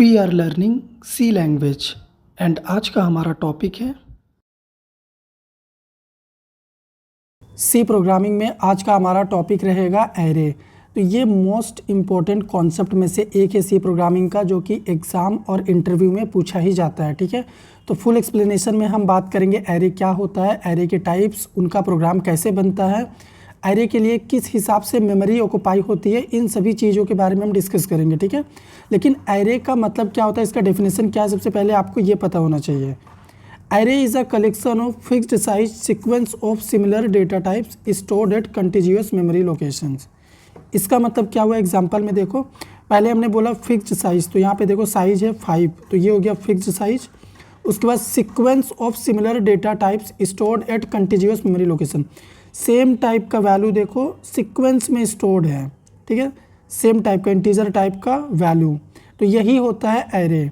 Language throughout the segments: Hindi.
We are learning C language and आज का हमारा टॉपिक है सी प्रोग्रामिंग में आज का हमारा टॉपिक रहेगा एरे। तो ये मोस्ट इम्पॉर्टेंट कॉन्सेप्ट में से एक है सी प्रोग्रामिंग का, जो कि एग्ज़ाम और इंटरव्यू में पूछा ही जाता है। ठीक है, तो फुल एक्सप्लेनेशन में हम बात करेंगे एरे क्या होता है, एरे के टाइप्स, उनका प्रोग्राम कैसे बनता है, एरे के लिए किस हिसाब से मेमोरी ऑक्यूपाई होती है, इन सभी चीज़ों के बारे में हम डिस्कस करेंगे। ठीक है, लेकिन एरे का मतलब क्या होता है, इसका डेफिनेशन क्या है, सबसे पहले आपको ये पता होना चाहिए। Array is a collection of fixed size sequence of similar data types stored at contiguous memory locations। इसका मतलब क्या हुआ, एग्जांपल में देखो, पहले हमने बोला फिक्स्ड साइज, तो यहाँ पे देखो साइज है 5, तो ये हो गया फिक्स्ड साइज। उसके बाद sequence of similar data types stored at continuous memory location, same type का वैल्यू देखो सीक्वेंस में स्टोर्ड है। ठीक है, सेम टाइप का इंटीजर टाइप का वैल्यू, तो यही होता है एरे।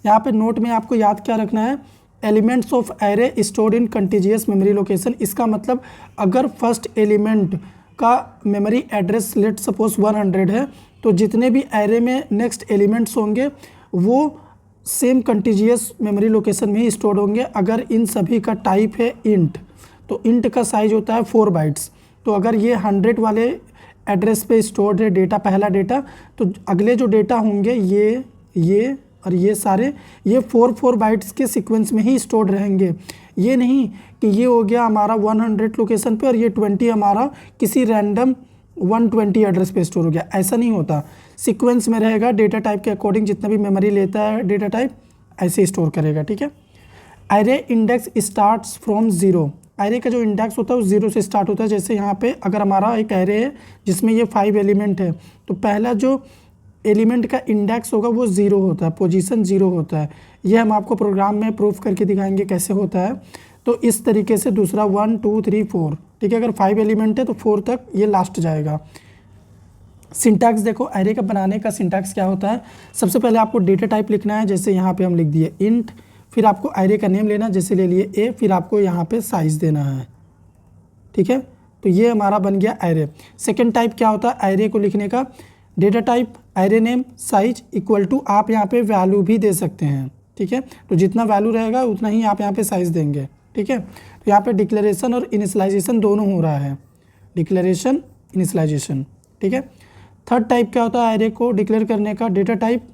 यहाँ पे नोट में आपको याद क्या रखना है, elements of array stored in continuous memory location. इसका मतलब अगर फर्स्ट एलिमेंट का मेमोरी एड्रेस लेट सपोज 100 है, तो जितने भी एरे में नेक्स्ट एलिमेंट्स होंगे वो सेम कंटिन्यूअस मेमोरी लोकेशन में ही स्टोर्ड होंगे। अगर इन सभी का टाइप है इंट, तो इंट का साइज होता है 4 बाइट्स। तो अगर ये 100 वाले एड्रेस पे स्टोर्ड है डेटा, पहला डेटा, तो अगले जो डेटा होंगे ये और ये सारे ये 4 बाइट्स के सीक्वेंस में ही स्टोर्ड रहेंगे। ये नहीं कि ये हो गया हमारा 100 लोकेशन पे और ये 20 हमारा किसी रैंडम 120 एड्रेस पे स्टोर हो गया, ऐसा नहीं होता। सीक्वेंस में रहेगा, डेटा टाइप के अकॉर्डिंग जितना भी मेमोरी लेता है डेटा टाइप ऐसे स्टोर करेगा। ठीक है, array index starts from 0। Array का जो इंडेक्स होता है वो 0 से स्टार्ट होता है। जैसे यहाँ पे अगर हमारा एक एरे है जिसमें ये 5 एलिमेंट है, तो पहला जो एलिमेंट का इंडेक्स होगा वो 0 होता है, पोजीशन 0 होता है। ये हम आपको प्रोग्राम में प्रूफ करके दिखाएंगे कैसे होता है। तो इस तरीके से दूसरा 1 2 3 4, ठीक है, अगर 5 एलिमेंट है तो 4 तक ये लास्ट जाएगा। सिंटैक्स देखो, एरे का बनाने का सिंटैक्स क्या होता है, सबसे पहले आपको डेटा टाइप लिखना है, जैसे यहाँ पे हम लिख दिए इंट, फिर आपको एरे का नेम लेना, जैसे ले लिए ए, फिर आपको यहाँ पे साइज देना है। ठीक है, तो ये हमारा बन गया एरे। सेकेंड टाइप क्या होता है एरे को लिखने का, data type, array name, size equal to, आप यहाँ पे वैल्यू भी दे सकते हैं। ठीक है, तो जितना वैल्यू रहेगा उतना ही आप यहाँ पे साइज देंगे। ठीक है, तो यहाँ पे डिक्लेरेशन और इनिशियलाइजेशन दोनों हो रहा है, डिक्लेरेशन इनिशियलाइजेशन। ठीक है, थर्ड टाइप क्या होता है एरे को डिक्लेयर करने का, डेटा टाइप,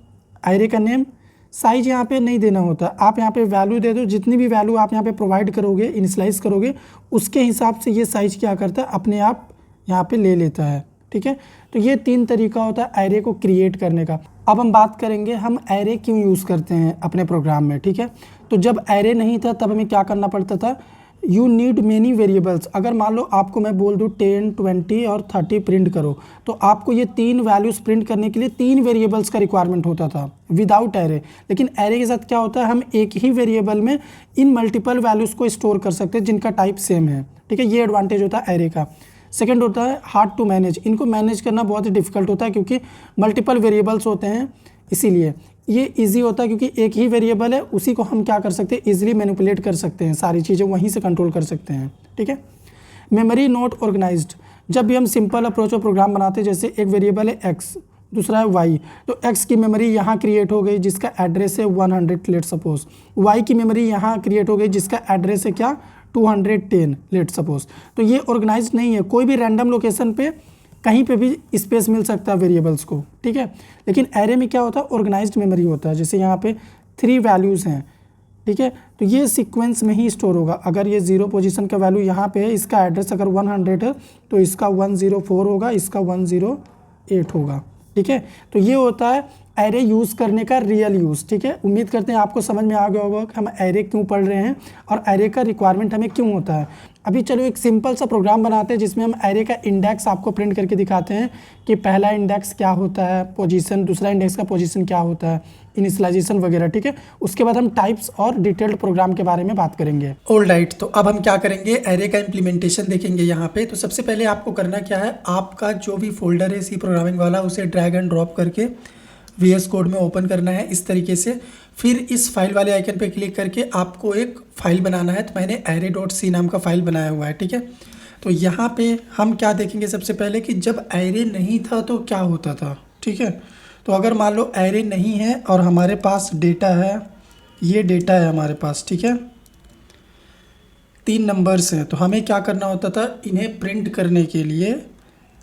एरे का नेम, साइज यहाँ पे नहीं देना होता, आप यहाँ पे वैल्यू दे दो, जितनी भी वैल्यू आप यहाँ पे प्रोवाइड करोगे, इनिशियलाइज करोगे, उसके हिसाब से ये साइज क्या करता है, अपने आप यहाँ पे ले लेता है। ठीक है, तो ये 3 तरीका होता है एरे को क्रिएट करने का। अब हम बात करेंगे हम एरे क्यों यूज़ करते हैं अपने प्रोग्राम में। ठीक है, तो जब एरे नहीं था तब हमें क्या करना पड़ता था, यू नीड मेनी वेरिएबल्स। अगर मान लो आपको मैं बोल दूँ 10 20 और 30 प्रिंट करो, तो आपको ये 3 वैल्यूज़ प्रिंट करने के लिए 3 वेरिएबल्स का रिक्वायरमेंट होता था विदाउट एरे। लेकिन एरे के साथ क्या होता है, हम एक ही वेरिएबल में इन मल्टीपल वैल्यूज़ को स्टोर कर सकते हैं जिनका टाइप सेम है। ठीक है, ये एडवांटेज होता है एरे का। सेकंड होता है हार्ड टू मैनेज, इनको मैनेज करना बहुत ही डिफिकल्ट होता है क्योंकि मल्टीपल वेरिएबल्स होते हैं, इसीलिए ये इजी होता है क्योंकि एक ही वेरिएबल है, उसी को हम क्या कर सकते हैं, इजीली मैनिपुलेट कर सकते हैं, सारी चीज़ें वहीं से कंट्रोल कर सकते हैं। ठीक है, मेमोरी नॉट ऑर्गेनाइज्ड, जब भी हम सिंपल अप्रोच और प्रोग्राम बनाते हैं, जैसे एक वेरिएबल है एक्स, दूसरा है वाई, तो एक्स की मेमोरी यहाँ क्रिएट हो गई जिसका एड्रेस है 100 लेट सपोज, वाई की मेमोरी यहाँ क्रिएट हो गई जिसका एड्रेस है क्या 210 लेट सपोज। तो ये ऑर्गेनाइज नहीं है, कोई भी रैंडम लोकेशन पे कहीं पे भी स्पेस मिल सकता है वेरिएबल्स को। ठीक है, लेकिन एरे में क्या होता है, ऑर्गेनाइज्ड मेमोरी होता है। जैसे यहाँ पे 3 वैल्यूज़ हैं, ठीक है, तो ये सीक्वेंस में ही स्टोर होगा। अगर ये 0 पोजीशन का वैल्यू यहाँ पे है, इसका एड्रेस अगर 100 है तो इसका 104 होगा, इसका 108 होगा। ठीक है, तो ये होता है एरे यूज़ करने का रियल यूज़। ठीक है, उम्मीद करते हैं आपको समझ में आ गया होगा कि हम एरे क्यों पढ़ रहे हैं और एरे का रिक्वायरमेंट हमें क्यों होता है। अभी चलो एक सिंपल सा प्रोग्राम बनाते हैं जिसमें हम एरे का इंडेक्स आपको प्रिंट करके दिखाते हैं कि पहला इंडेक्स क्या होता है, पोजीशन, दूसरा इंडेक्स का पोजीशन क्या होता है, इनिशियलाइजेशन वगैरह। ठीक है, उसके बाद हम टाइप्स और डिटेल्ड प्रोग्राम के बारे में बात करेंगे। ऑलराइट, तो अब हम क्या करेंगे, एरे का इम्प्लीमेंटेशन देखेंगे यहाँ पे। तो सबसे पहले आपको करना क्या है, आपका जो भी फोल्डर है सी प्रोग्रामिंग वाला, उसे ड्रैग एंड ड्रॉप करके VS कोड में ओपन करना है इस तरीके से। फिर इस फाइल वाले आइकन पे क्लिक करके आपको एक फ़ाइल बनाना है। तो मैंने array.c नाम का फ़ाइल बनाया हुआ है। ठीक है, तो यहाँ पे हम क्या देखेंगे, सबसे पहले कि जब एरे नहीं था तो क्या होता था। ठीक है, तो अगर मान लो एरे नहीं है और हमारे पास डेटा है, ये डेटा है हमारे पास, ठीक है, 3 नंबर्स हैं, तो हमें क्या करना होता था, इन्हें प्रिंट करने के लिए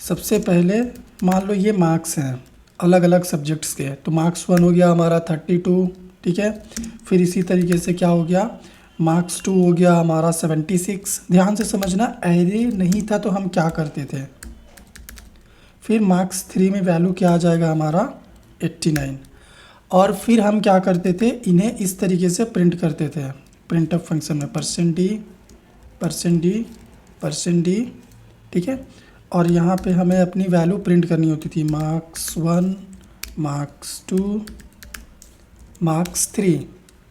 सबसे पहले मान लो ये मार्क्स हैं अलग अलग सब्जेक्ट्स के, तो मार्क्स 1 हो गया हमारा 32, ठीक है, फिर इसी तरीके से क्या हो गया, मार्क्स 2 हो गया हमारा 76। ध्यान से समझना, एरे नहीं था तो हम क्या करते थे, फिर मार्क्स 3 में वैल्यू क्या आ जाएगा हमारा 89, और फिर हम क्या करते थे, इन्हें इस तरीके से प्रिंट करते थे प्रिंटअप फंक्शन में, %d, ठीक है, और यहाँ पे हमें अपनी वैल्यू प्रिंट करनी होती थी, मार्क्स 1, मार्क्स 2, मार्क्स 3,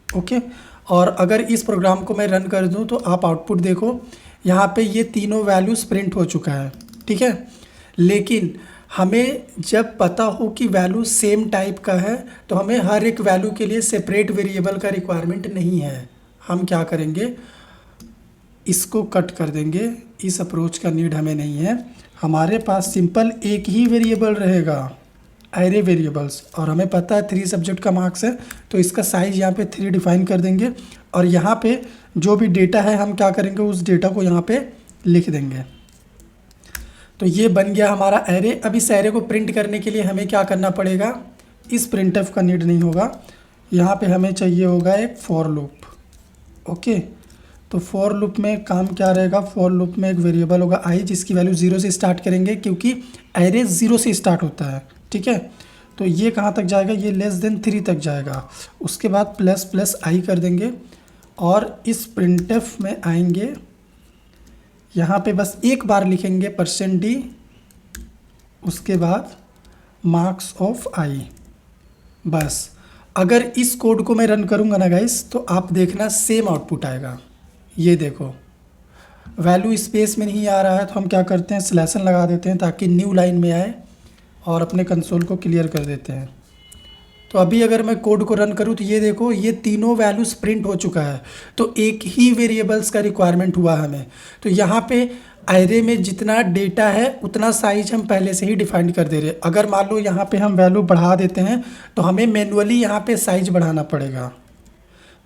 ओके। और अगर इस प्रोग्राम को मैं रन कर दूं तो आप आउटपुट देखो, यहाँ पे ये तीनों वैल्यूज़ प्रिंट हो चुका है, ठीक है। लेकिन हमें जब पता हो कि वैल्यू सेम टाइप का है तो हमें हर एक वैल्यू के लिए सेपरेट वेरिएबल का रिक्वायरमेंट नहीं है। हम क्या करेंगे, इसको कट कर देंगे, इस अप्रोच का नीड हमें नहीं है। हमारे पास सिंपल एक ही वेरिएबल रहेगा, एरे वेरिएबल्स, और हमें पता है 3 सब्जेक्ट का मार्क्स है तो इसका साइज़ यहाँ पे 3 डिफाइन कर देंगे, और यहाँ पे जो भी डेटा है हम क्या करेंगे, उस डेटा को यहाँ पे लिख देंगे। तो ये बन गया हमारा एरे। अब इस एरे को प्रिंट करने के लिए हमें क्या करना पड़ेगा, इस प्रिंटफ का नीड नहीं होगा, यहाँ पे हमें चाहिए होगा एक फॉर लूप, ओके। तो फॉर लूप में काम क्या रहेगा, फॉर लूप में एक वेरिएबल होगा i जिसकी वैल्यू 0 से स्टार्ट करेंगे क्योंकि एरे 0 से स्टार्ट होता है, ठीक है। तो ये कहाँ तक जाएगा, ये <3 तक जाएगा, उसके बाद प्लस प्लस i कर देंगे, और इस प्रिंटफ में आएंगे, यहाँ पे बस एक बार लिखेंगे %d, उसके बाद मार्क्स ऑफ i, बस। अगर इस कोड को मैं रन करूँगा ना गाइस, तो आप देखना सेम आउटपुट आएगा। ये देखो वैल्यू स्पेस में नहीं आ रहा है, तो हम क्या करते हैं, स्लैशन लगा देते हैं ताकि न्यू लाइन में आए, और अपने कंसोल को क्लियर कर देते हैं। तो अभी अगर मैं कोड को रन करूँ तो ये देखो, ये तीनों वैल्यूज़ प्रिंट हो चुका है, तो एक ही वेरिएबल्स का रिक्वायरमेंट हुआ हमें। तो यहाँ पे एरे में जितना डेटा है उतना साइज हम पहले से ही डिफाइन कर दे रहे हैं। अगर मान लो यहाँ पे हम वैल्यू बढ़ा देते हैं तो हमें मैनुअली यहाँ पे साइज बढ़ाना पड़ेगा,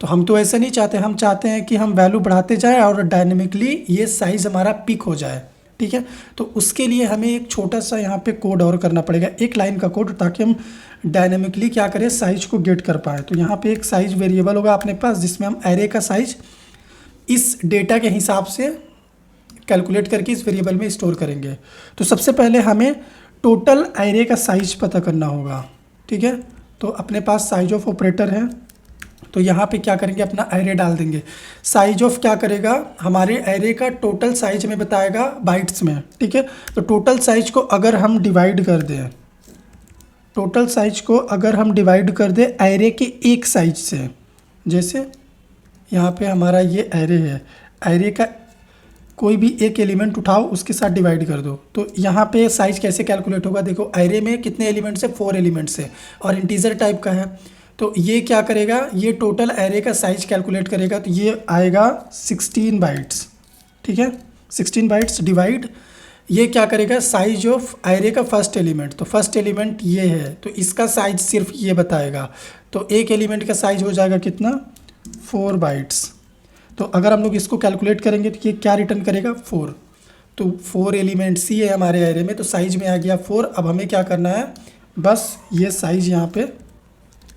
तो हम तो ऐसा नहीं चाहते, हम चाहते हैं कि हम वैल्यू बढ़ाते जाएं और डायनेमिकली ये साइज़ हमारा पिक हो जाए, ठीक है। तो उसके लिए हमें एक छोटा सा यहाँ पे कोड और करना पड़ेगा, एक लाइन का कोड, ताकि हम डायनेमिकली क्या करें, साइज को गेट कर पाए। तो यहाँ पे एक साइज वेरिएबल होगा अपने पास जिसमें हम एरे का साइज इस डेटा के हिसाब से कैलकुलेट करके इस वेरिएबल में स्टोर करेंगे। तो सबसे पहले हमें टोटल एरे का साइज पता करना होगा, ठीक है। तो अपने पास साइज ऑफ ऑपरेटर है, तो यहाँ पे क्या करेंगे, अपना एरे डाल देंगे। साइज ऑफ क्या करेगा, हमारे एरे का टोटल साइज में बताएगा बाइट्स में, ठीक है। तो टोटल साइज को अगर हम डिवाइड कर दें, टोटल साइज को अगर हम डिवाइड कर दें एरे के एक साइज से, जैसे यहाँ पे हमारा ये एरे है, एरे का कोई भी एक एलिमेंट उठाओ उसके साथ डिवाइड कर दो, तो यहाँ पे साइज कैसे कैलकुलेट होगा, देखो एरे में कितने एलिमेंट्स है, 4 एलिमेंट्स है, और इंटीजर टाइप का है। तो ये क्या करेगा, ये टोटल एरे का साइज कैलकुलेट करेगा, तो ये आएगा 16 बाइट्स, ठीक है, 16 बाइट्स डिवाइड, ये क्या करेगा, साइज ऑफ एरे का फर्स्ट एलिमेंट, तो फर्स्ट एलिमेंट ये है तो इसका साइज सिर्फ ये बताएगा, तो एक एलिमेंट का साइज हो जाएगा कितना, 4 बाइट्स। तो अगर हम लोग इसको कैलकुलेट करेंगे तो ये क्या रिटर्न करेगा, 4। तो 4 एलिमेंट्स ही है हमारे एरे में, तो साइज में आ गया 4। अब हमें क्या करना है, बस ये साइज यहाँ पे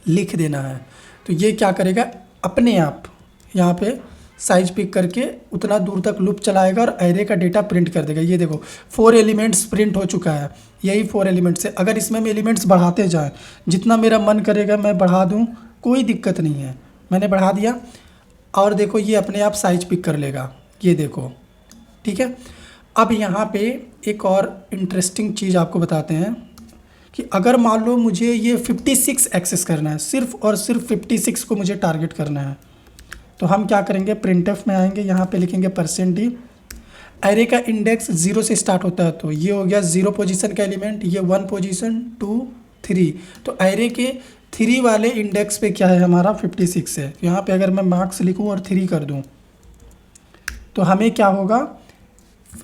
लिख देना है, तो ये क्या करेगा, अपने आप यहाँ पे साइज पिक करके उतना दूर तक लूप चलाएगा और एरे का डेटा प्रिंट कर देगा। ये देखो 4 एलिमेंट्स प्रिंट हो चुका है, यही 4 एलिमेंट्स है। अगर इसमें हम एलिमेंट्स बढ़ाते जाएं, जितना मेरा मन करेगा मैं बढ़ा दूं, कोई दिक्कत नहीं है, मैंने बढ़ा दिया, और देखो ये अपने आप साइज पिक कर लेगा, ये देखो, ठीक है। अब यहाँ पे एक और इंटरेस्टिंग चीज़ आपको बताते हैं कि अगर मान लो मुझे ये 56 एक्सेस करना है, सिर्फ और सिर्फ 56 को मुझे टारगेट करना है, तो हम क्या करेंगे, प्रिंटफ में आएंगे, यहाँ पे लिखेंगे %d, एरे का इंडेक्स 0 से स्टार्ट होता है, तो ये हो गया 0 पोजीशन का एलिमेंट, ये 1 पोजीशन 2 3, तो एरे के 3 वाले इंडेक्स पे क्या है हमारा 56 है। तो यहाँ पे अगर मैं मार्क्स लिखूँ और 3 कर दूँ तो हमें क्या होगा,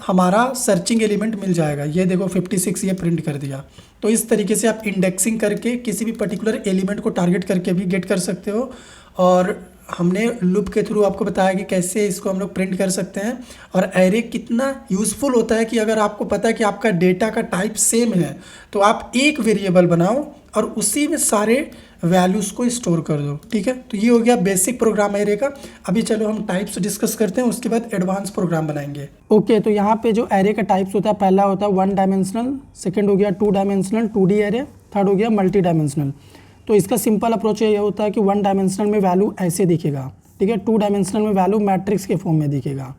हमारा सर्चिंग एलिमेंट मिल जाएगा। ये देखो 56 ये प्रिंट कर दिया। तो इस तरीके से आप इंडेक्सिंग करके किसी भी पर्टिकुलर एलिमेंट को टारगेट करके भी गेट कर सकते हो। और हमने लूप के थ्रू आपको बताया कि कैसे इसको हम लोग प्रिंट कर सकते हैं। और एरे कितना यूज़फुल होता है कि अगर आपको पता है कि आपका डेटा का टाइप सेम है तो आप एक वेरिएबल बनाओ और उसी में सारे वैल्यूज़ को स्टोर कर दो। ठीक है, तो ये हो गया बेसिक प्रोग्राम एरे का। अभी चलो हम टाइप्स डिस्कस करते हैं, उसके बाद एडवांस प्रोग्राम बनाएंगे। ओके, तो यहाँ पे जो एरे का टाइप्स होता है, पहला होता है 1 डायमेंशनल, सेकेंड हो गया 2 डायमेंशनल 2D एरे, थर्ड हो गया मल्टी डायमेंशनल। तो इसका सिंपल अप्रोच ये होता है कि 1 डायमेंशनल में वैल्यू ऐसे दिखेगा, ठीक है। 2 डायमेंशनल में वैल्यू मैट्रिक्स के फॉर्म में दिखेगा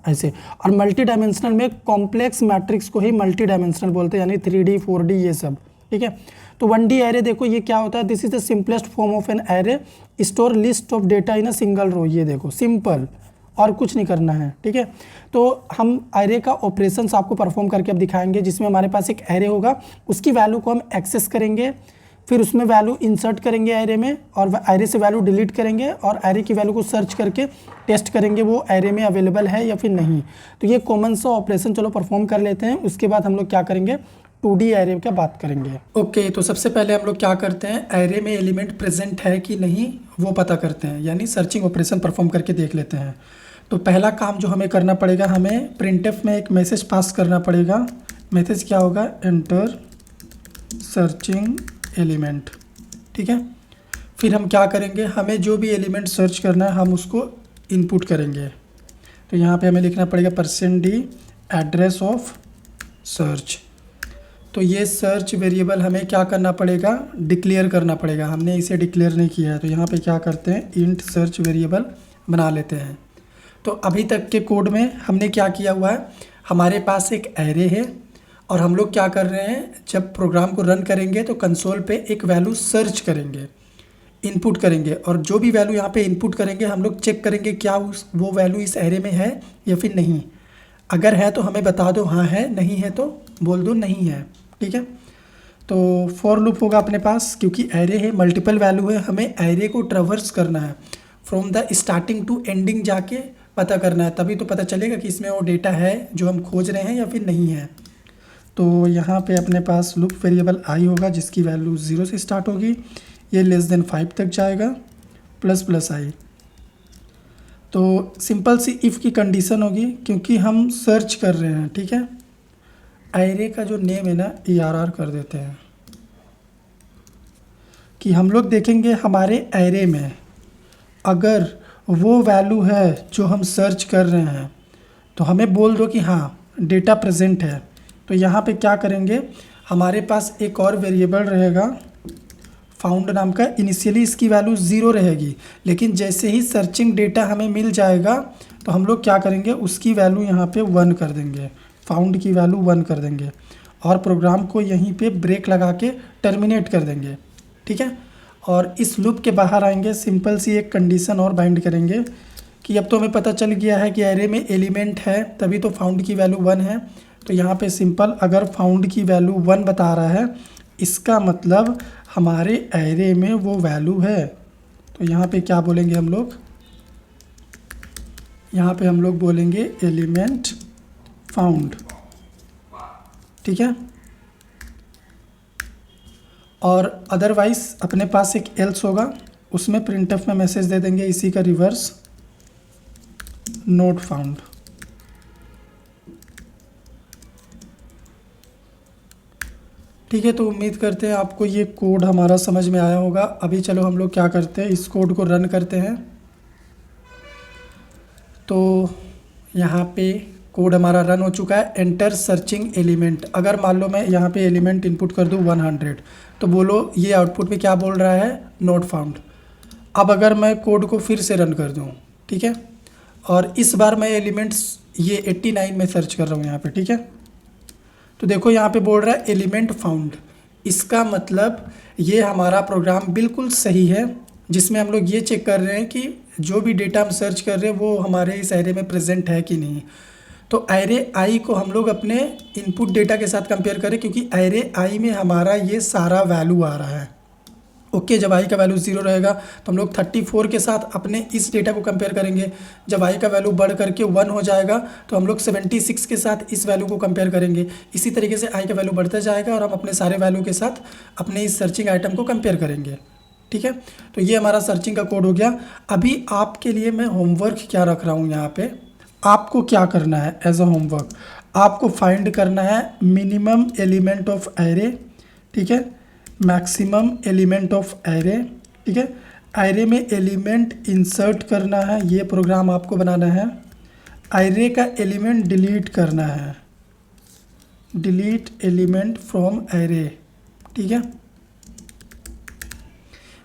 ऐसे। और मल्टी डायमेंशनल में कॉम्प्लेक्स मैट्रिक्स को ही मल्टी डायमेंशनल बोलते हैं, यानी 3D 4D ये सब। ठीक है, तो 1D एरे देखो ये क्या होता है, this is the simplest form of an array, store list of data in a single row. ये देखो सिंपल, और कुछ नहीं करना है। ठीक है, तो हम एरे का ऑपरेशंस आपको परफॉर्म करके अब दिखाएंगे, जिसमें हमारे पास एक एरे होगा, उसकी वैल्यू को हम एक्सेस करेंगे, फिर उसमें वैल्यू इंसर्ट करेंगे एरे में, और एरे से वैल्यू डिलीट करेंगे, और एरे की वैल्यू को सर्च करके टेस्ट करेंगे वो एरे में अवेलेबल है या फिर नहीं। तो ये कॉमन सा ऑपरेशन चलो परफॉर्म कर लेते हैं, उसके बाद हम लोग क्या करेंगे, 2D एरे का बात करेंगे। ओके, तो सबसे पहले हम लोग क्या करते हैं, एरे में एलिमेंट प्रेजेंट है कि नहीं वो पता करते हैं, यानी सर्चिंग ऑपरेशन परफॉर्म करके देख लेते हैं। तो पहला काम जो हमें करना पड़ेगा, हमें प्रिंटफ में एक मैसेज पास करना पड़ेगा। मैसेज क्या होगा, एंटर सर्चिंग एलिमेंट। ठीक है, फिर हम क्या करेंगे, हमें जो भी एलिमेंट सर्च करना है हम उसको इनपुट करेंगे। तो यहाँ पे हमें लिखना पड़ेगा %d एड्रेस ऑफ सर्च। तो ये सर्च वेरिएबल हमें क्या करना पड़ेगा, डिक्लेयर करना पड़ेगा। हमने इसे डिक्लेयर नहीं किया है, तो यहाँ पे क्या करते हैं, इंट सर्च वेरिएबल बना लेते हैं। तो अभी तक के कोड में हमने क्या किया हुआ है, हमारे पास एक एरे है और हम लोग क्या कर रहे हैं, जब प्रोग्राम को रन करेंगे तो कंसोल पे एक वैल्यू सर्च करेंगे, इनपुट करेंगे, और जो भी वैल्यू यहाँ पे इनपुट करेंगे हम लोग चेक करेंगे क्या वो वैल्यू इस एरे में है या फिर नहीं। अगर है तो हमें बता दो हाँ है, नहीं है तो बोल दो नहीं है। ठीक है, तो फॉर लूप होगा अपने पास, क्योंकि एरे है, मल्टीपल वैल्यू है, हमें एरे को ट्रैवर्स करना है, from the starting to ending जाके पता करना है, तभी तो पता चलेगा कि इसमें वो डेटा है जो हम खोज रहे हैं या फिर नहीं है। तो यहाँ पे अपने पास लूप वेरिएबल आई होगा जिसकी वैल्यू 0 से स्टार्ट होगी, ये <5 तक जाएगा, प्लस आई। तो सिंपल सी इफ़ की कंडीशन होगी, क्योंकि हम सर्च कर रहे हैं। ठीक है, एरे का जो नेम है ना ERR कर देते हैं, कि हम लोग देखेंगे हमारे एरे में अगर वो वैल्यू है जो हम सर्च कर रहे हैं तो हमें बोल दो कि हाँ डेटा प्रेजेंट है। तो यहाँ पे क्या करेंगे, हमारे पास एक और वेरिएबल रहेगा फाउंड नाम का। इनिशियली इसकी वैल्यू 0 रहेगी, लेकिन जैसे ही सर्चिंग डेटा हमें मिल जाएगा तो हम लोग क्या करेंगे, उसकी वैल्यू यहाँ पे 1 कर देंगे, फाउंड की वैल्यू 1 कर देंगे, और प्रोग्राम को यहीं पे ब्रेक लगा के टर्मिनेट कर देंगे। ठीक है, और इस लूप के बाहर आएंगे, सिंपल सी एक कंडीशन और बाइंड करेंगे कि अब तो हमें पता चल गया है कि एरे में एलिमेंट है, तभी तो फाउंड की वैल्यू 1 है। तो यहाँ पे सिंपल, अगर फाउंड की वैल्यू 1 बता रहा है, इसका मतलब हमारे एरे में वो वैल्यू है। तो यहाँ पे क्या बोलेंगे हम लोग, यहाँ पे हम लोग बोलेंगे एलिमेंट फाउंड। ठीक है, और अदरवाइज अपने पास एक एल्स होगा, उसमें प्रिंटफ में मैसेज दे देंगे इसी का रिवर्स, नोट फाउंड। ठीक है, तो उम्मीद करते हैं आपको ये कोड हमारा समझ में आया होगा। अभी चलो हम लोग क्या करते हैं, इस कोड को रन करते हैं। तो यहाँ पे कोड हमारा रन हो चुका है, एंटर सर्चिंग एलिमेंट। अगर मान लो मैं यहाँ पे एलिमेंट इनपुट कर दूँ 100, तो बोलो ये आउटपुट में क्या बोल रहा है, नोट फाउंड। अब अगर मैं कोड को फिर से रन कर दूँ, ठीक है, और इस बार मैं एलिमेंट्स ये 89 में सर्च कर रहा हूँ यहाँ पे। ठीक है, तो देखो यहाँ पे बोल रहा है एलिमेंट फाउंड। इसका मतलब ये हमारा प्रोग्राम बिल्कुल सही है, जिसमें हम लोग ये चेक कर रहे हैं कि जो भी डेटा हम सर्च कर रहे हैं वो हमारे इस एरे में प्रेजेंट है कि नहीं। तो एरे आई को हम लोग अपने इनपुट डेटा के साथ कंपेयर करें, क्योंकि एरे आई में हमारा ये सारा वैल्यू आ रहा है। ओके जब आई का वैल्यू 0 रहेगा तो हम लोग 34 के साथ अपने इस डेटा को कंपेयर करेंगे। जब आई का वैल्यू बढ़ करके 1 हो जाएगा तो हम लोग 76 के साथ इस वैल्यू को कंपेयर करेंगे। इसी तरीके से आई का वैल्यू बढ़ता जाएगा और हम अपने सारे वैल्यू के साथ अपने इस सर्चिंग आइटम को कंपेयर करेंगे। ठीक है, तो ये हमारा सर्चिंग का कोड हो गया। अभी आपके लिए मैं होमवर्क क्या रख रहा हूँ यहाँ पे, आपको क्या करना है एज अ होमवर्क, आपको फाइंड करना है मिनिमम एलिमेंट ऑफ एरे, ठीक है, मैक्सिमम एलिमेंट ऑफ एरे, ठीक है, एरे में एलिमेंट इंसर्ट करना है, ये प्रोग्राम आपको बनाना है। एरे का एलिमेंट डिलीट करना है, डिलीट एलिमेंट फ्रॉम एरे, ठीक है।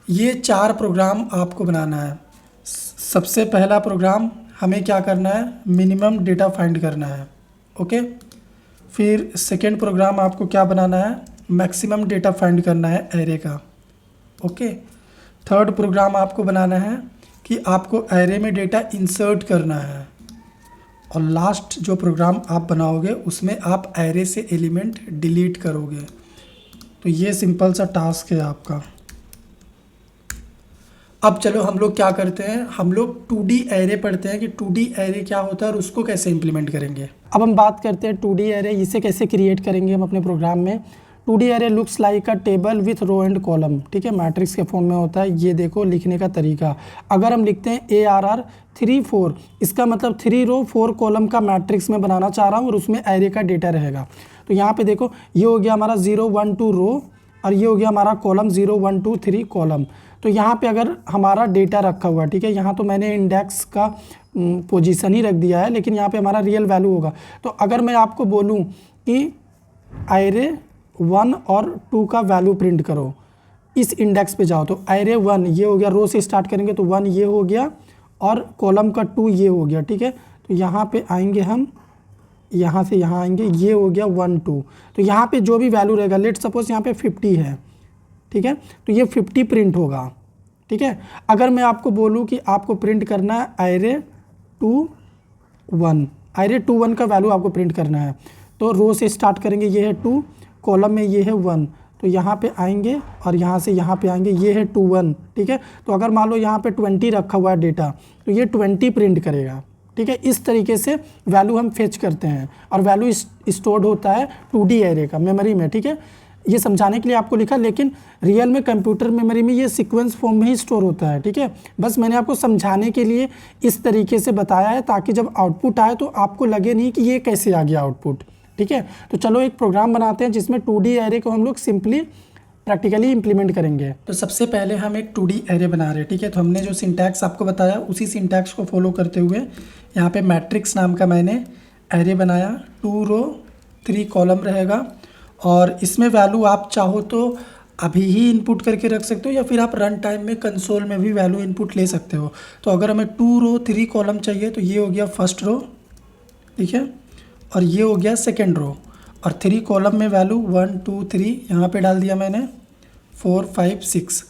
ये 4 प्रोग्राम आपको बनाना है। सबसे पहला प्रोग्राम हमें क्या करना है, मिनिमम डेटा फाइंड करना है, ओके। फिर सेकेंड प्रोग्राम आपको क्या बनाना है, मैक्सिमम डेटा फाइंड करना है एरे का, ओके। थर्ड प्रोग्राम आपको बनाना है कि आपको एरे में डेटा इंसर्ट करना है। और लास्ट जो प्रोग्राम आप बनाओगे उसमें आप एरे से एलिमेंट डिलीट करोगे। तो ये सिंपल सा टास्क है आपका। अब चलो हम लोग क्या करते हैं, हम लोग 2D एरे पढ़ते हैं कि 2D एरे क्या होता है और उसको कैसे इम्प्लीमेंट करेंगे। अब हम बात करते हैं 2D एरे, इसे कैसे क्रिएट करेंगे हम अपने प्रोग्राम में। 2D array looks like a table with row and column, ठीक है, मैट्रिक्स के फॉर्म में होता है। ये देखो लिखने का तरीका, अगर हम लिखते हैं ARR 3 4, इसका मतलब 3 रो 4 कॉलम का मैट्रिक्स में बनाना चाह रहा हूँ और उसमें एरे का डेटा रहेगा। तो यहाँ पे देखो ये हो गया हमारा 0 1 2 रो और ये हो गया हमारा कॉलम 0 1 2 3 कॉलम। तो यहाँ पे अगर हमारा डेटा रखा हुआ, ठीक है, यहाँ तो मैंने इंडेक्स का पोजीशन ही रख दिया है, लेकिन यहाँ पे हमारा रियल वैल्यू होगा। तो अगर मैं आपको बोलूँ कि एरे 1 और 2 का वैल्यू प्रिंट करो, इस इंडेक्स पे जाओ, तो एरे 1 ये हो गया, रो से स्टार्ट करेंगे तो 1 ये हो गया और कॉलम का 2 ये हो गया, ठीक है। तो यहाँ पे आएंगे हम, यहाँ से यहाँ आएंगे, ये हो गया 1 2। तो यहाँ पे जो भी वैल्यू रहेगा, लेट सपोज यहाँ पे 50 है, ठीक है, तो ये 50 प्रिंट होगा, ठीक है। अगर मैं आपको बोलूँ कि आपको प्रिंट करना है एरे 2 1, एरे 2 1 का वैल्यू आपको प्रिंट करना है, तो रो से स्टार्ट करेंगे, ये है 2, कॉलम में ये है 1, तो यहाँ पे आएंगे और यहाँ से यहाँ पे आएंगे, ये है 2 1, ठीक है। तो अगर मान लो यहाँ पे 20 रखा हुआ है डेटा, तो ये 20 प्रिंट करेगा, ठीक है। इस तरीके से वैल्यू हम फेच करते हैं और वैल्यू स्टोर्ड होता है 2D एरे का मेमोरी में, ठीक है। ये समझाने के लिए आपको लिखा, लेकिन रियल में कंप्यूटर मेमोरी में ये सीक्वेंस फॉर्म में ही स्टोर होता है, ठीक है। बस मैंने आपको समझाने के लिए इस तरीके से बताया है ताकि जब आउटपुट आए तो आपको लगे नहीं कि ये कैसे आ गया आउटपुट, ठीक है। तो चलो एक प्रोग्राम बनाते हैं जिसमें 2D एरे को हम लोग सिंपली प्रैक्टिकली इंप्लीमेंट करेंगे। तो सबसे पहले हम एक 2D एरे बना रहे हैं, ठीक है। तो हमने जो सिंटैक्स आपको बताया उसी सिंटैक्स को फॉलो करते हुए यहाँ पे मैट्रिक्स नाम का मैंने एरे बनाया। 2 रो 3 कॉलम रहेगा और इसमें वैल्यू आप चाहो तो अभी ही इनपुट करके रख सकते हो या फिर आप रन टाइम में कंसोल में भी वैल्यू इनपुट ले सकते हो। तो अगर हमें 2 रो 3 कॉलम चाहिए तो ये हो गया फर्स्ट रो, ठीक है, और ये हो गया सेकेंड रो, और 3 कॉलम में वैल्यू 1 2 3 यहाँ पे डाल दिया मैंने, 4 5 6।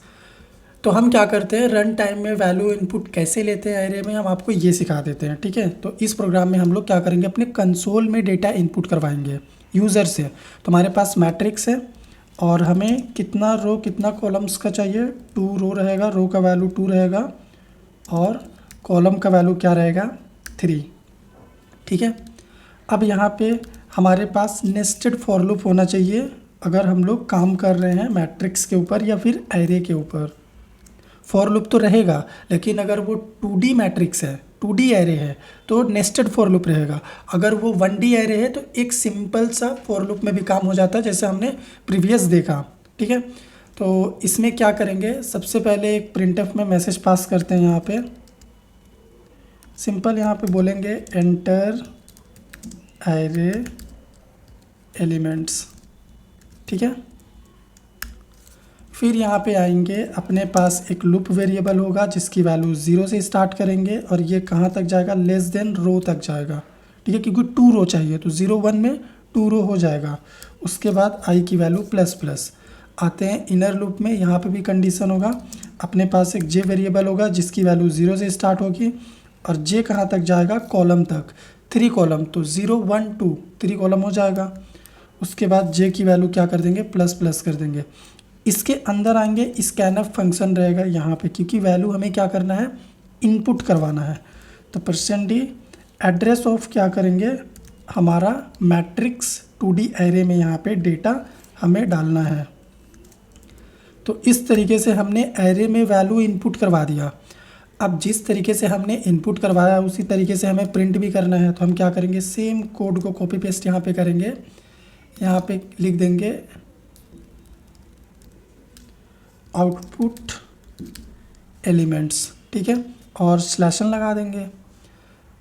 तो हम क्या करते हैं, रन टाइम में वैल्यू इनपुट कैसे लेते हैं एरे में, हम आपको ये सिखा देते हैं, ठीक है। तो इस प्रोग्राम में हम लोग क्या करेंगे, अपने कंसोल में डेटा इनपुट करवाएंगे यूज़र से। तो हमारे पास मैट्रिक्स है और हमें कितना रो कितना कॉलम्स का चाहिए, 2 रो रहेगा, रो का वैल्यू 2 रहेगा और कॉलम का वैल्यू क्या रहेगा 3, ठीक है। अब यहाँ पे हमारे पास नेस्टेड फॉर लूप होना चाहिए अगर हम लोग काम कर रहे हैं मैट्रिक्स के ऊपर या फिर एरे के ऊपर। फॉर लूप तो रहेगा, लेकिन अगर वो 2D मैट्रिक्स है, 2D एरे है, तो नेस्टेड फॉर लूप रहेगा। अगर वो 1D एरे है तो एक सिंपल सा फॉर लूप में भी काम हो जाता है, जैसे हमने प्रीवियस देखा, ठीक है। तो इसमें क्या करेंगे, सबसे पहले एक प्रिंटफ में मैसेज पास करते हैं। यहाँ पे सिंपल यहाँ पे बोलेंगे एंटर एरे एलिमेंट्स, ठीक है। फिर यहाँ पे आएंगे, अपने पास एक लूप वेरिएबल होगा जिसकी वैल्यू 0 से स्टार्ट करेंगे और ये कहाँ तक जाएगा, लेस देन रो तक जाएगा, ठीक है, क्योंकि 2 रो चाहिए तो 0 1 में 2 रो हो जाएगा। उसके बाद आई की वैल्यू प्लस प्लस। आते हैं इनर लूप में, यहाँ पे भी कंडीशन होगा, अपने पास एक जे वेरिएबल होगा जिसकी वैल्यू 0 से स्टार्ट होगी और जे कहाँ तक जाएगा, कॉलम तक, 3 कॉलम, तो 0 1 2 3 कॉलम हो जाएगा। उसके बाद जे की वैल्यू क्या कर देंगे, प्लस प्लस कर देंगे। इसके अंदर आएंगे, स्कैनफ फंक्शन रहेगा यहाँ पे, क्योंकि वैल्यू हमें क्या करना है, इनपुट करवाना है। तो %d एड्रेस ऑफ क्या करेंगे, हमारा मैट्रिक्स 2D एरे में यहाँ पे डेटा हमें डालना है। तो इस तरीके से हमने एरे में वैल्यू इनपुट करवा दिया। अब जिस तरीके से हमने इनपुट करवाया उसी तरीके से हमें प्रिंट भी करना है। तो हम क्या करेंगे, सेम कोड को कॉपी पेस्ट यहाँ पे करेंगे, यहाँ पे लिख देंगे आउटपुट एलिमेंट्स, ठीक है, और स्लैशन लगा देंगे।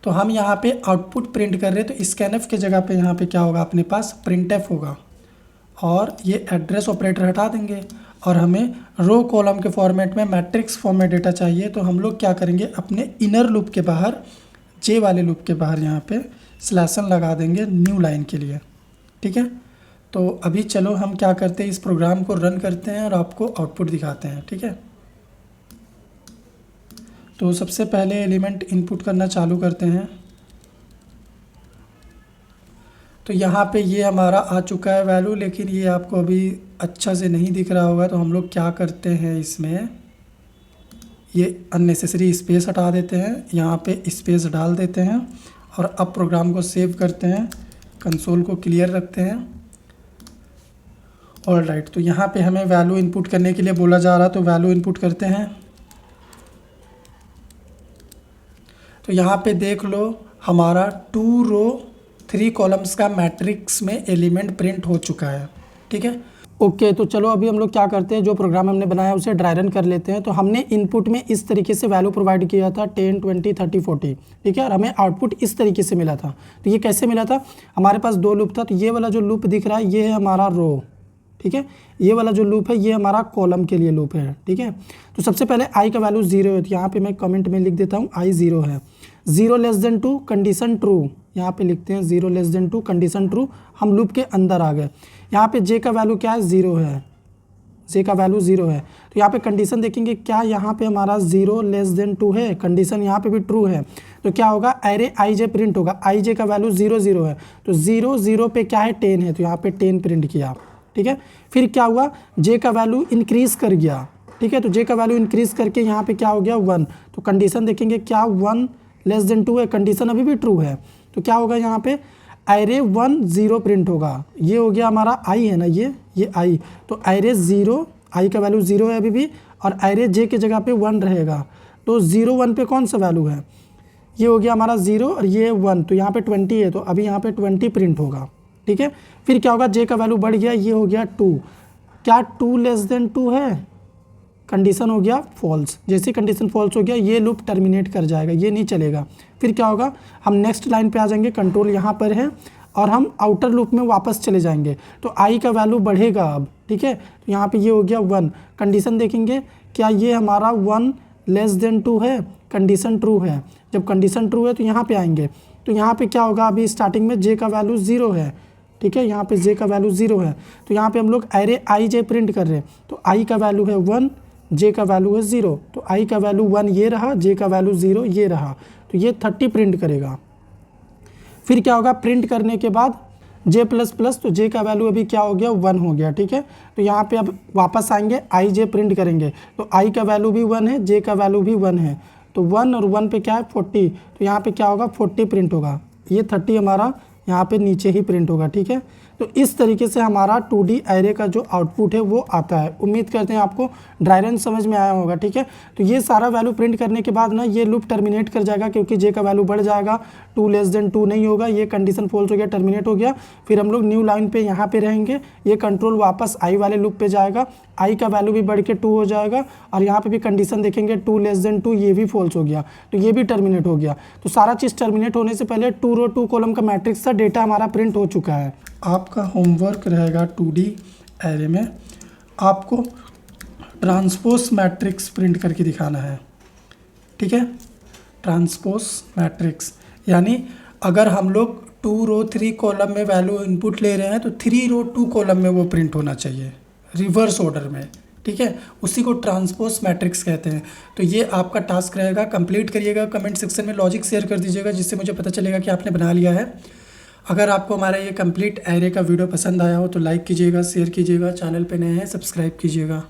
तो हम यहाँ पे आउटपुट प्रिंट कर रहे हैं, तो स्कैनफ के जगह पे यहाँ पे क्या होगा, अपने पास प्रिंटफ होगा, और ये एड्रेस ऑपरेटर हटा देंगे। और हमें रो कॉलम के फॉर्मेट में, मैट्रिक्स फॉर्म में डेटा चाहिए, तो हम लोग क्या करेंगे, अपने इनर लूप के बाहर, जे वाले लूप के बाहर यहाँ पे स्लैशन लगा देंगे न्यू लाइन के लिए, ठीक है। तो अभी चलो हम क्या करते हैं, इस प्रोग्राम को रन करते हैं और आपको आउटपुट दिखाते हैं, ठीक है। तो सबसे पहले एलिमेंट इनपुट करना चालू करते हैं। तो यहाँ पे ये हमारा आ चुका है वैल्यू, लेकिन ये आपको अभी अच्छा से नहीं दिख रहा होगा। तो हम लोग क्या करते हैं, इसमें ये अननेसेसरी स्पेस हटा देते हैं, यहाँ पे स्पेस डाल देते हैं, और अब प्रोग्राम को सेव करते हैं, कंसोल को क्लियर रखते हैं। ऑल राइट, तो यहाँ पे हमें वैल्यू इनपुट करने के लिए बोला जा रहा है, तो वैल्यू इनपुट करते हैं। तो यहाँ पे देख लो, हमारा 2 रो 3 कॉलम्स का मैट्रिक्स में एलिमेंट प्रिंट हो चुका है, ठीक है। ओके, तो चलो अभी हम लोग क्या करते हैं, जो प्रोग्राम हमने बनाया उसे ड्राई रन कर लेते हैं। तो हमने इनपुट में इस तरीके से वैल्यू प्रोवाइड किया था 10, 20, 30, 40, ठीक है, और हमें आउटपुट इस तरीके से मिला था। तो ये कैसे मिला था, हमारे पास 2 लूप था। तो ये वाला जो लूप दिख रहा है ये है हमारा रो, ठीक है, ये वाला जो लूप है ये हमारा कॉलम के लिए लूप है, ठीक है। तो सबसे पहले i का वैल्यू 0 है, तो यहाँ पे मैं कमेंट में लिख देता हूँ i 0 है। 0<2 कंडीशन ट्रू, यहाँ पे लिखते हैं 0<2 कंडीशन ट्रू। हम लूप के अंदर आ गए। यहाँ पे j का वैल्यू क्या है, 0 है, j का वैल्यू 0 है। तो यहाँ पे कंडीशन देखेंगे, क्या यहाँ पे हमारा 0<2 है, कंडीशन यहाँ पे भी ट्रू है। तो क्या होगा, एरे ij प्रिंट होगा। ij का वैल्यू 0, 0 है, तो 0, 0 पे क्या है, 10 है, तो यहाँ पे 10 प्रिंट किया, ठीक है। फिर क्या हुआ, j का वैल्यू इंक्रीज कर गया, ठीक है। तो j का वैल्यू इंक्रीज करके यहाँ पे क्या हो गया, 1। तो कंडीशन देखेंगे, क्या 1<2 है, कंडीशन अभी भी ट्रू है। तो क्या होगा, यहाँ पे एरे 1 0 प्रिंट होगा। ये हो गया हमारा i है ना, ये i। तो एरे 0, i का वैल्यू 0 है अभी भी, और एरे j के जगह पे 1 रहेगा। तो 0, 1 पे कौन सा वैल्यू है, ये हो गया हमारा 0 और ये 1, तो यहाँ पे 20 है, तो अभी यहाँ पे 20 प्रिंट होगा, ठीक है। फिर क्या होगा, j का वैल्यू बढ़ गया, ये हो गया 2। क्या 2<2 है, कंडीशन हो गया फॉल्स। जैसे कंडीशन फॉल्स हो गया, ये लूप टर्मिनेट कर जाएगा, ये नहीं चलेगा। फिर क्या होगा, हम नेक्स्ट लाइन पे आ जाएंगे, कंट्रोल यहाँ पर है, और हम आउटर लूप में वापस चले जाएंगे। तो i का वैल्यू बढ़ेगा अब, ठीक है। तो यहाँ पे ये हो गया 1। कंडीशन देखेंगे, क्या ये हमारा 1<2 है, कंडीशन ट्रू है। जब कंडीशन ट्रू है तो यहाँ पे आएंगे। तो यहाँ पे क्या होगा, अभी स्टार्टिंग में j का वैल्यू 0 है, ठीक है, यहाँ पे j का वैल्यू 0 है। तो यहाँ पे हम लोग एरे ij प्रिंट कर रहे हैं। तो i का वैल्यू है 1, j का वैल्यू है 0। तो i का वैल्यू 1 ये रहा, j का वैल्यू 0 ये रहा। तो ये 30 प्रिंट करेगा। फिर क्या होगा, प्रिंट करने के बाद j++, तो j का वैल्यू अभी क्या हो गया, 1 हो गया, ठीक है। तो यहाँ पे अब वापस आएंगे, ij प्रिंट करेंगे। तो i का वैल्यू भी 1 है, j का वैल्यू भी 1 है। तो 1 और 1 पे क्या है, 40। तो यहाँ पे क्या होगा, 40 प्रिंट होगा। ये 30 हमारा यहाँ पे नीचे ही प्रिंट होगा, ठीक है। तो इस तरीके से हमारा 2D एरे का जो आउटपुट है वो आता है। उम्मीद करते हैं आपको ड्राई रन समझ में आया होगा, ठीक है। तो ये सारा वैल्यू प्रिंट करने के बाद ना ये लूप टर्मिनेट कर जाएगा, क्योंकि j का वैल्यू बढ़ जाएगा, 2<2 नहीं होगा, ये कंडीशन फॉल्स हो गया, टर्मिनेट हो गया। फिर हम लोग न्यू लाइन पे यहाँ पे रहेंगे, ये कंट्रोल वापस i वाले लूप पे जाएगा, i का वैल्यू भी बढ़ के 2 हो जाएगा, और यहाँ पे भी कंडीशन देखेंगे 2<2, ये भी फॉल्स हो गया, तो ये भी टर्मिनेट हो गया। तो सारा चीज़ टर्मिनेट होने से पहले 2 रो 2 कॉलम का मैट्रिक्स का डेटा हमारा प्रिंट हो चुका है। आपका होमवर्क रहेगा 2D एरे में आपको ट्रांसपोज मैट्रिक्स प्रिंट करके दिखाना है, ठीक है। ट्रांसपोज मैट्रिक्स यानी अगर हम लोग 2 रो 3 कॉलम में वैल्यू इनपुट ले रहे हैं तो 3 रो 2 कॉलम में वो प्रिंट होना चाहिए, रिवर्स ऑर्डर में, ठीक है। उसी को ट्रांसपोज मैट्रिक्स कहते हैं। तो ये आपका टास्क रहेगा, कंप्लीट करिएगा। कमेंट सेक्शन में लॉजिक शेयर कर दीजिएगा, जिससे मुझे पता चलेगा कि आपने बना लिया है। अगर आपको हमारा ये कंप्लीट एरे का वीडियो पसंद आया हो तो लाइक कीजिएगा, शेयर कीजिएगा, चैनल पे नए हैं सब्सक्राइब कीजिएगा।